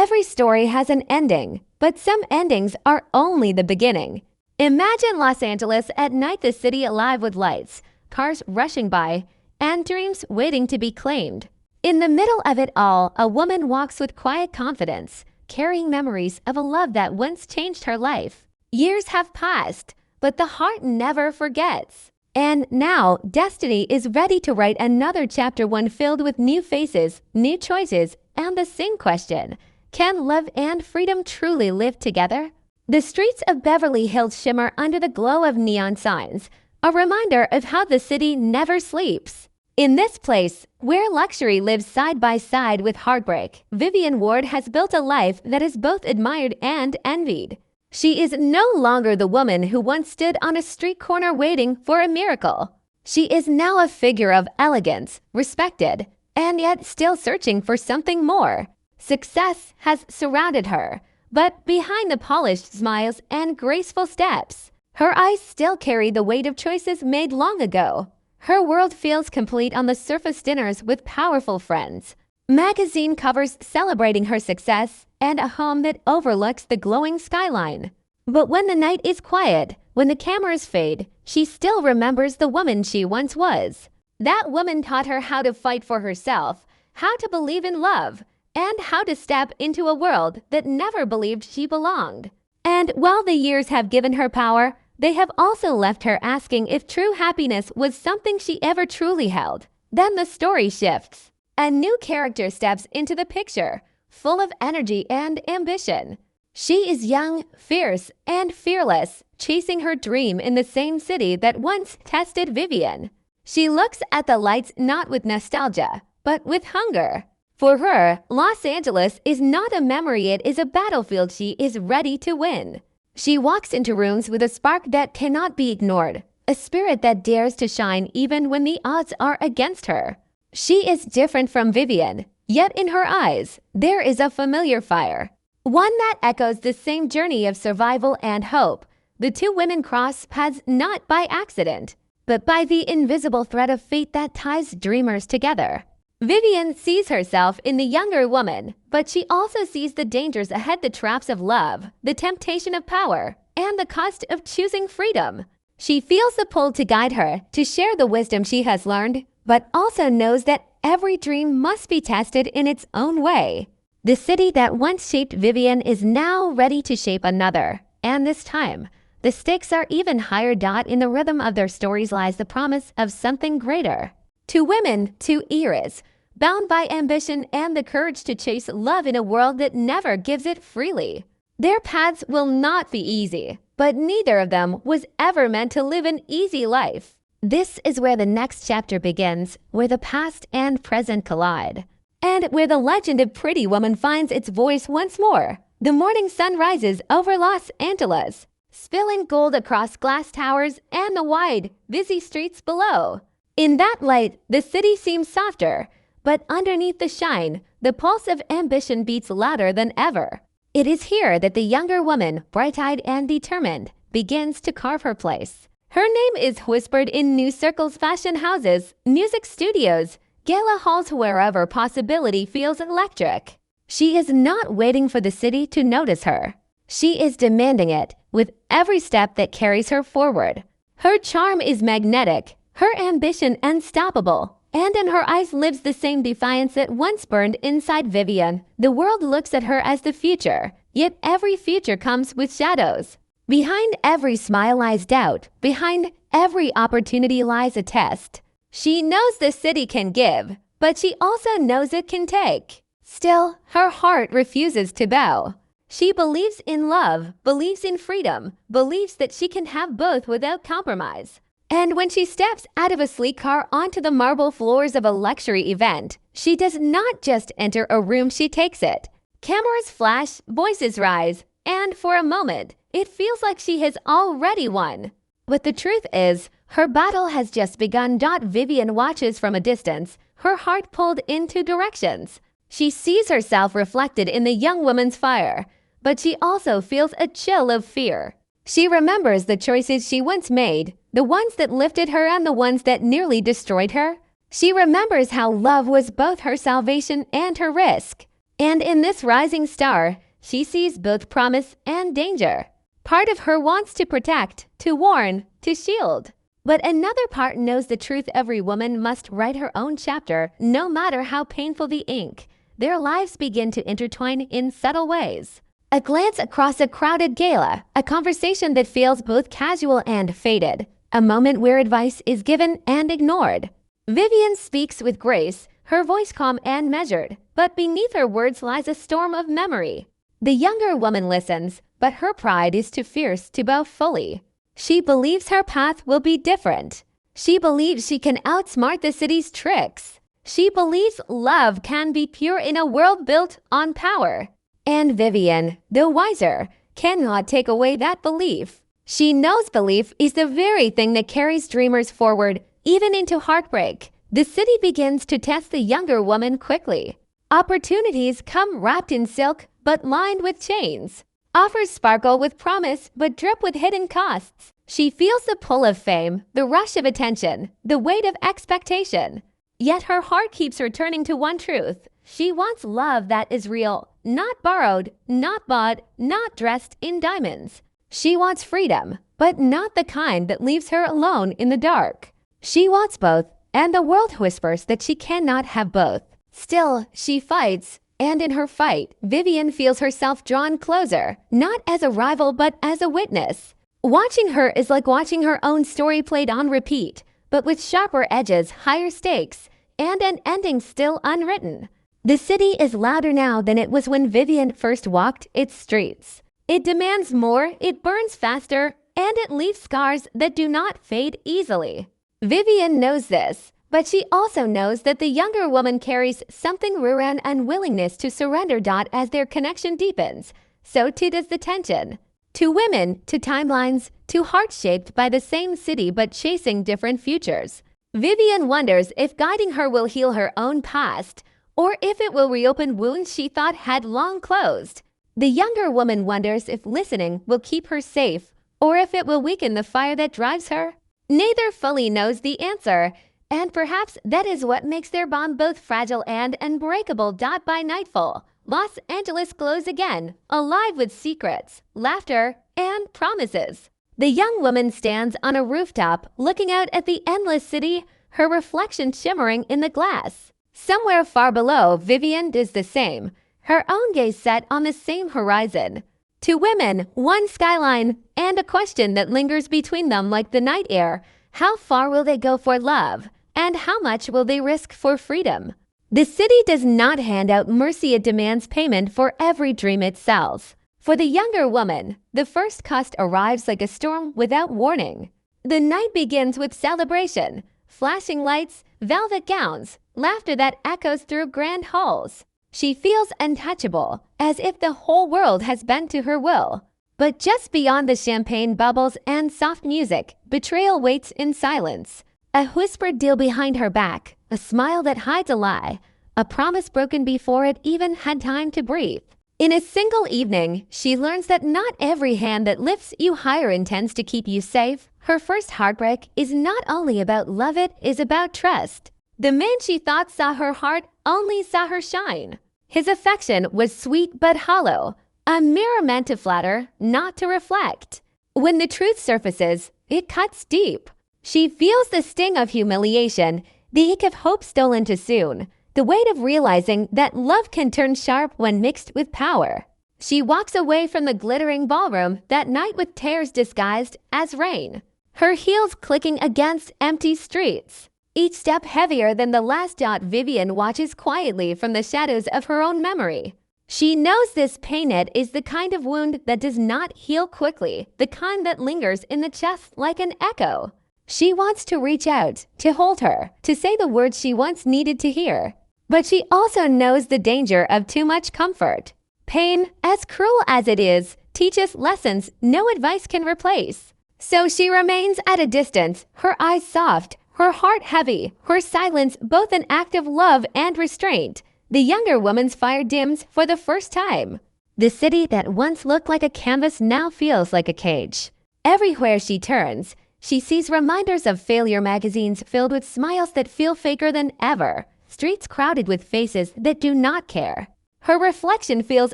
Every story has an ending, but some endings are only the beginning. Imagine Los Angeles at night, the city alive with lights, cars rushing by, and dreams waiting to be claimed. In the middle of it all, a woman walks with quiet confidence, carrying memories of a love that once changed her life. Years have passed, but the heart never forgets. And now, destiny is ready to write another chapter, one filled with new faces, new choices, and the same question: can love and freedom truly live together? The streets of Beverly Hills shimmer under the glow of neon signs, a reminder of how the city never sleeps. In this place, where luxury lives side by side with heartbreak, Vivian Ward has built a life that is both admired and envied. She is no longer the woman who once stood on a street corner waiting for a miracle. She is now a figure of elegance, respected, and yet still searching for something more. Success has surrounded her, but behind the polished smiles and graceful steps, her eyes still carry the weight of choices made long ago. Her world feels complete on the surface: dinners with powerful friends, magazine covers celebrating her success, and a home that overlooks the glowing skyline. But when the night is quiet, when the cameras fade, she still remembers the woman she once was. That woman taught her how to fight for herself, how to believe in love, and how to step into a world that never believed she belonged. And while the years have given her power, they have also left her asking if true happiness was something she ever truly held. Then the story shifts. A new character steps into the picture, full of energy and ambition. She is young, fierce, and fearless, chasing her dream in the same city that once tested Vivian. She looks at the lights not with nostalgia, but with hunger. For her, Los Angeles is not a memory, it is a battlefield she is ready to win. She walks into rooms with a spark that cannot be ignored, a spirit that dares to shine even when the odds are against her. She is different from Vivian, yet in her eyes, there is a familiar fire, one that echoes the same journey of survival and hope. The two women cross paths not by accident, but by the invisible thread of fate that ties dreamers together. Vivian sees herself in the younger woman, but she also sees the dangers ahead: the traps of love, the temptation of power, and the cost of choosing freedom. She feels the pull to guide her, to share the wisdom she has learned, but also knows that every dream must be tested in its own way. The city that once shaped Vivian is now ready to shape another, and this time, the stakes are even higher. In the rhythm of their stories lies the promise of something greater. Two women, two eras, bound by ambition and the courage to chase love in a world that never gives it freely. Their paths will not be easy, but neither of them was ever meant to live an easy life. This is where the next chapter begins, where the past and present collide, and where the legend of Pretty Woman finds its voice once more. The morning sun rises over Los Angeles, spilling gold across glass towers and the wide, busy streets below. In that light, the city seems softer, but underneath the shine, the pulse of ambition beats louder than ever. It is here that the younger woman, bright-eyed and determined, begins to carve her place. Her name is whispered in news circles, fashion houses, music studios, gala halls, wherever possibility feels electric. She is not waiting for the city to notice her. She is demanding it with every step that carries her forward. Her charm is magnetic, her ambition unstoppable, and in her eyes lives the same defiance that once burned inside Vivian. The world looks at her as the future, yet every future comes with shadows. Behind every smile lies doubt. Behind every opportunity lies a test. She knows the city can give, but she also knows it can take. Still, her heart refuses to bow. She believes in love, believes in freedom, believes that she can have both without compromise. And when she steps out of a sleek car onto the marble floors of a luxury event, she does not just enter a room, she takes it. Cameras flash, voices rise, and for a moment, it feels like she has already won. But the truth is, her battle has just begun. Vivian watches from a distance, her heart pulled in two directions. She sees herself reflected in the young woman's fire, but she also feels a chill of fear. She remembers the choices she once made, the ones that lifted her and the ones that nearly destroyed her. She remembers how love was both her salvation and her risk. And in this rising star, she sees both promise and danger. Part of her wants to protect, to warn, to shield. But another part knows the truth: every woman must write her own chapter, no matter how painful the ink. Their lives begin to intertwine in subtle ways. A glance across a crowded gala, a conversation that feels both casual and faded, a moment where advice is given and ignored. Vivian speaks with grace, her voice calm and measured, but beneath her words lies a storm of memory. The younger woman listens, but her pride is too fierce to bow fully. She believes her path will be different. She believes she can outsmart the city's tricks. She believes love can be pure in a world built on power. And Vivian, though wiser, cannot take away that belief. She knows belief is the very thing that carries dreamers forward, even into heartbreak. The city begins to test the younger woman quickly. Opportunities come wrapped in silk but lined with chains. Offers sparkle with promise but drip with hidden costs. She feels the pull of fame, the rush of attention, the weight of expectation. Yet her heart keeps returning to one truth. She wants love that is real, not borrowed, not bought, not dressed in diamonds. She wants freedom, but not the kind that leaves her alone in the dark. She wants both, and the world whispers that she cannot have both. Still, she fights. And in her fight, Vivian feels herself drawn closer, not as a rival but as a witness. Watching her is like watching her own story played on repeat, but with sharper edges, higher stakes, and an ending still unwritten. The city is louder now than it was when Vivian first walked its streets. It demands more, it burns faster, and it leaves scars that do not fade easily. Vivian knows this. But she also knows that the younger woman carries something rare, an unwillingness to surrender. As their connection deepens, so too does the tension. Two women, two timelines, two hearts shaped by the same city but chasing different futures. Vivian wonders if guiding her will heal her own past, or if it will reopen wounds she thought had long closed. The younger woman wonders if listening will keep her safe, or if it will weaken the fire that drives her. Neither fully knows the answer. And perhaps that is what makes their bond both fragile and unbreakable. By nightfall, Los Angeles glows again, alive with secrets, laughter, and promises. The young woman stands on a rooftop, looking out at the endless city, her reflection shimmering in the glass. Somewhere far below, Vivian does the same, her own gaze set on the same horizon. Two women, one skyline, and a question that lingers between them like the night air. How far will they go for love? And how much will they risk for freedom? The city does not hand out mercy, it demands payment for every dream it sells. For the younger woman, the first cost arrives like a storm without warning. The night begins with celebration, flashing lights, velvet gowns, laughter that echoes through grand halls. She feels untouchable, as if the whole world has bent to her will. But just beyond the champagne bubbles and soft music, betrayal waits in silence. A whispered deal behind her back, a smile that hides a lie, a promise broken before it even had time to breathe. In a single evening, she learns that not every hand that lifts you higher intends to keep you safe. Her first heartbreak is not only about love, it is about trust. The man she thought saw her heart only saw her shine. His affection was sweet but hollow, a mirror meant to flatter, not to reflect. When the truth surfaces, it cuts deep. She feels the sting of humiliation, the ache of hope stolen too soon, the weight of realizing that love can turn sharp when mixed with power. She walks away from the glittering ballroom that night with tears disguised as rain, her heels clicking against empty streets, each step heavier than the last. Vivian watches quietly from the shadows of her own memory. She knows this pain is the kind of wound that does not heal quickly, the kind that lingers in the chest like an echo. She wants to reach out, to hold her, to say the words she once needed to hear. But she also knows the danger of too much comfort. Pain, as cruel as it is, teaches lessons no advice can replace. So she remains at a distance, her eyes soft, her heart heavy, her silence both an act of love and restraint. The younger woman's fire dims for the first time. The city that once looked like a canvas now feels like a cage. Everywhere she turns, she sees reminders of failure magazines filled with smiles that feel faker than ever, streets crowded with faces that do not care. Her reflection feels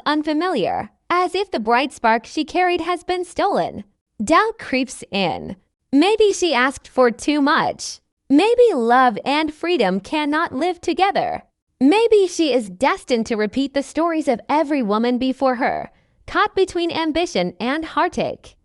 unfamiliar, as if the bright spark she carried has been stolen. Doubt creeps in. Maybe she asked for too much. Maybe love and freedom cannot live together. Maybe she is destined to repeat the stories of every woman before her, caught between ambition and heartache.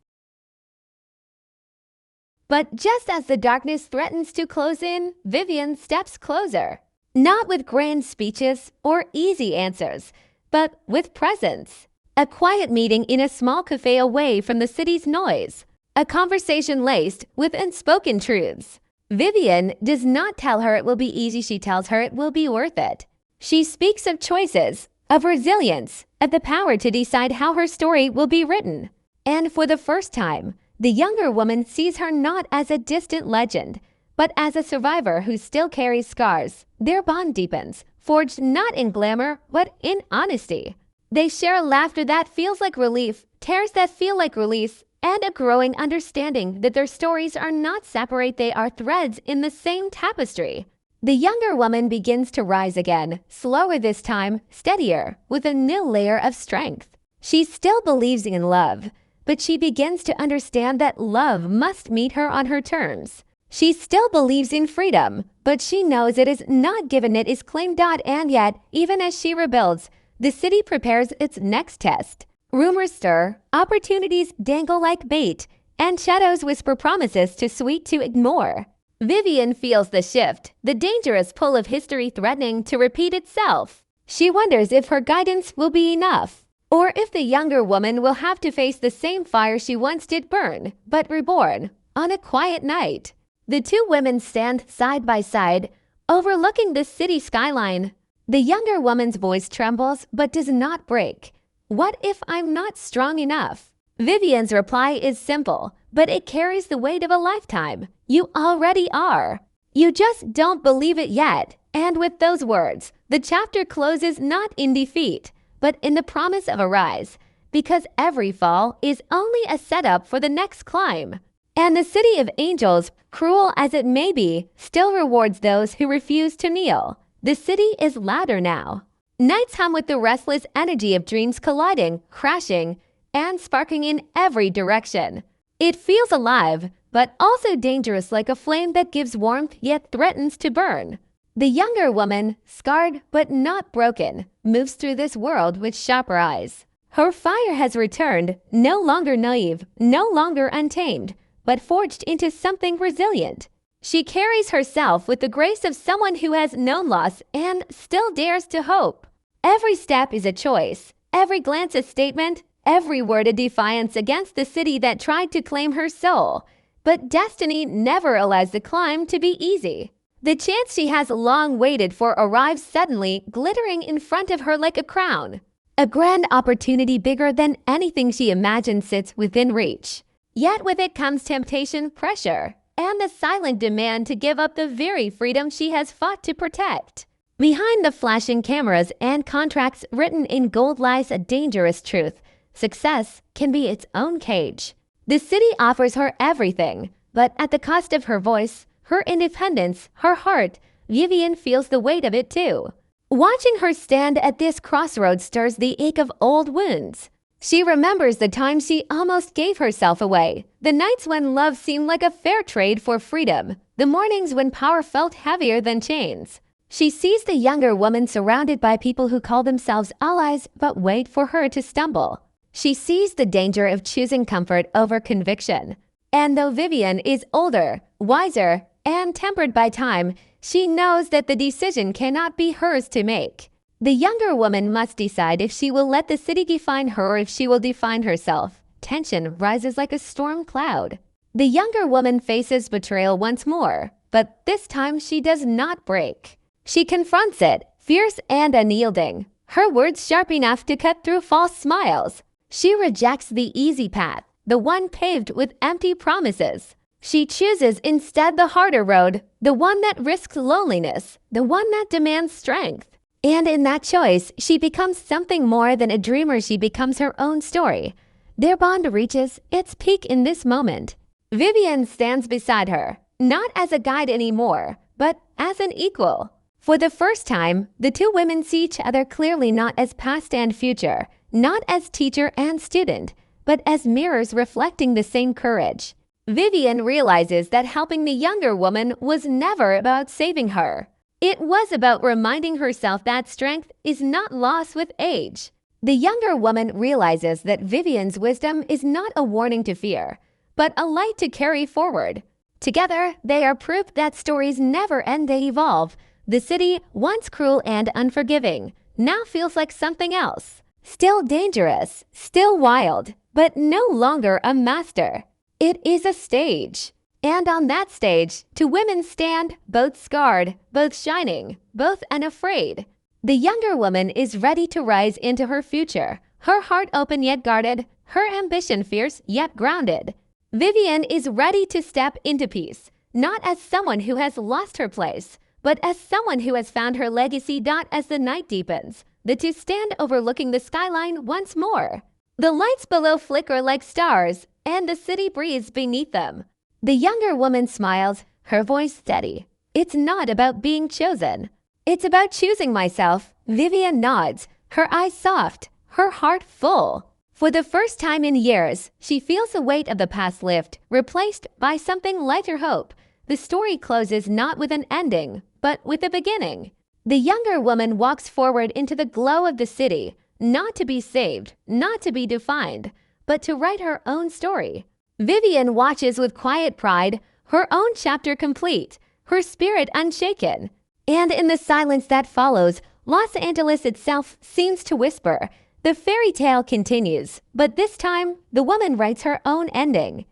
But just as the darkness threatens to close in, Vivian steps closer. Not with grand speeches or easy answers, but with presence. A quiet meeting in a small cafe away from the city's noise. A conversation laced with unspoken truths. Vivian does not tell her it will be easy, she tells her it will be worth it. She speaks of choices, of resilience, of the power to decide how her story will be written. And for the first time, the younger woman sees her not as a distant legend, but as a survivor who still carries scars. Their bond deepens, forged not in glamour, but in honesty. They share a laughter that feels like relief, tears that feel like release, and a growing understanding that their stories are not separate, they are threads in the same tapestry. The younger woman begins to rise again, slower this time, steadier, with a new layer of strength. She still believes in love, but she begins to understand that love must meet her on her terms. She still believes in freedom, but she knows it is not given, it is claimed out, and yet, even as she rebuilds, the city prepares its next test. Rumors stir, opportunities dangle like bait, and shadows whisper promises too sweet to ignore. Vivian feels the shift, the dangerous pull of history threatening to repeat itself. She wonders if her guidance will be enough, or if the younger woman will have to face the same fire she once did burn, but reborn, on a quiet night. The two women stand side by side, overlooking the city skyline. The younger woman's voice trembles but does not break. What if I'm not strong enough? Vivian's reply is simple, but it carries the weight of a lifetime. You already are. You just don't believe it yet. And with those words, the chapter closes not in defeat, but in the promise of a rise, because every fall is only a setup for the next climb. And the city of angels, cruel as it may be, still rewards those who refuse to kneel. The city is louder now. Nights hum with the restless energy of dreams colliding, crashing, and sparking in every direction. It feels alive, but also dangerous, like a flame that gives warmth yet threatens to burn. The younger woman, scarred but not broken, moves through this world with sharper eyes. Her fire has returned, no longer naive, no longer untamed, but forged into something resilient. She carries herself with the grace of someone who has known loss and still dares to hope. Every step is a choice, every glance a statement, every word a defiance against the city that tried to claim her soul. But destiny never allows the climb to be easy. The chance she has long waited for arrives suddenly, glittering in front of her like a crown. A grand opportunity bigger than anything she imagined sits within reach. Yet with it comes temptation, pressure, and the silent demand to give up the very freedom she has fought to protect. Behind the flashing cameras and contracts written in gold lies a dangerous truth. Success can be its own cage. The city offers her everything, but at the cost of her voice, her independence, her heart, Vivian feels the weight of it too. Watching her stand at this crossroads stirs the ache of old wounds. She remembers the times she almost gave herself away, the nights when love seemed like a fair trade for freedom, the mornings when power felt heavier than chains. She sees the younger woman surrounded by people who call themselves allies but wait for her to stumble. She sees the danger of choosing comfort over conviction. And though Vivian is older, wiser, and tempered by time, she knows that the decision cannot be hers to make. The younger woman must decide if she will let the city define her or if she will define herself. Tension rises like a storm cloud. The younger woman faces betrayal once more, but this time she does not break. She confronts it, fierce and unyielding, her words sharp enough to cut through false smiles. She rejects the easy path, the one paved with empty promises. She chooses instead the harder road, the one that risks loneliness, the one that demands strength. And in that choice, she becomes something more than a dreamer. She becomes her own story. Their bond reaches its peak in this moment. Vivian stands beside her, not as a guide anymore, but as an equal. For the first time, the two women see each other clearly not as past and future, not as teacher and student, but as mirrors reflecting the same courage. Vivian realizes that helping the younger woman was never about saving her. It was about reminding herself that strength is not lost with age. The younger woman realizes that Vivian's wisdom is not a warning to fear, but a light to carry forward. Together, they are proof that stories never end, they evolve. The city, once cruel and unforgiving, now feels like something else. Still dangerous, still wild, but no longer a master. It is a stage. And on that stage, two women stand, both scarred, both shining, both unafraid. The younger woman is ready to rise into her future, her heart open yet guarded, her ambition fierce yet grounded. Vivian is ready to step into peace, not as someone who has lost her place, but as someone who has found her legacy. As the night deepens, the two stand overlooking the skyline once more. The lights below flicker like stars, and the city breathes beneath them. The younger woman smiles, her voice steady. It's not about being chosen. It's about choosing myself. Vivian nods, her eyes soft, her heart full. For the first time in years, she feels the weight of the past lift, replaced by something lighter hope. The story closes not with an ending, but with a beginning. The younger woman walks forward into the glow of the city, not to be saved, not to be defined, but to write her own story. Vivian watches with quiet pride, her own chapter complete, her spirit unshaken. And in the silence that follows, Los Angeles itself seems to whisper. The fairy tale continues, but this time, the woman writes her own ending.